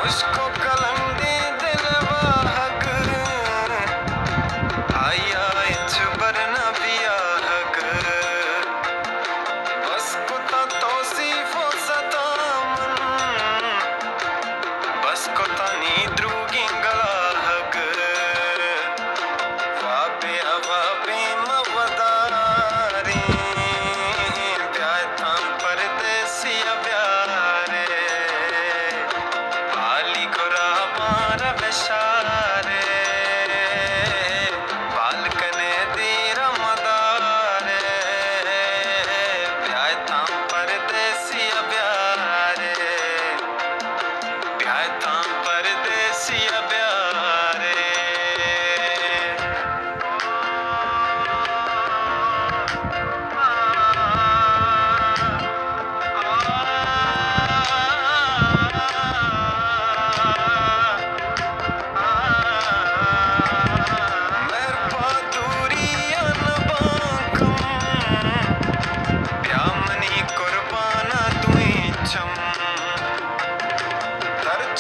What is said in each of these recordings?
उसको कलंदी दिलवा हक आया इच बरना बिया हक बस कुता तौसीफो सतामन बस कुता नी द्रूगी गला हक वापे अवापे मवदारी प्याय थाम परदेसी अब्यारे पाली खुरा मारा बेशारे बालकने दीरा मदारे प्याय थाम परदेसी अब्यारे प्याय थाम परदेसी अब्यारे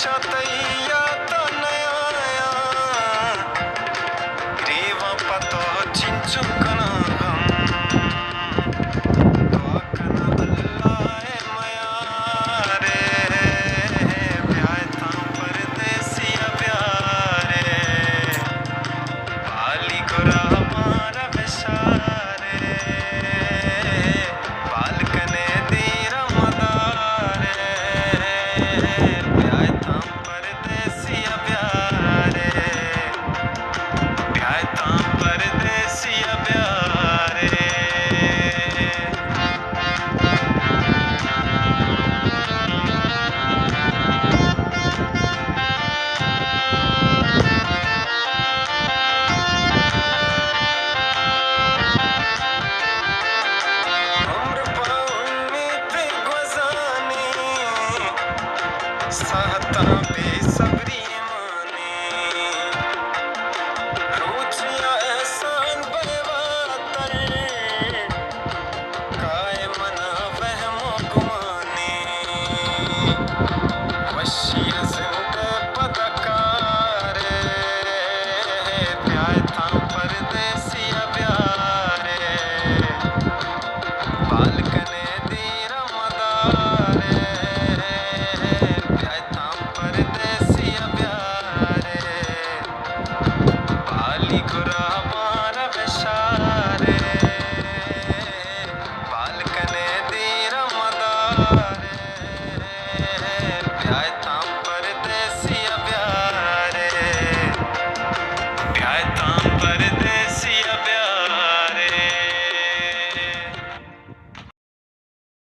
छतैया तनया ग्रीवा पतो चिंचुकना हम तो कना अल्लाह मया रे प्याय थाम परदेसी प्यारे पाली खुरा मारा बेशारे बालकने दीरा मदारे प्याय थाम परदेसी प्यारे प्याय थाम परदेसी प्यारे उम्र पाउन्नी पे गुजानी सहता बेसब्री माने रुचिया एहसान बलवातर काय मना वहमो गुमाने वशिया जिंदे पदकारे प्याय थाम परदेसी प्यारे बालकने दीरा मदारे प्याय थाम परदेसी प्यारे पाली खुरा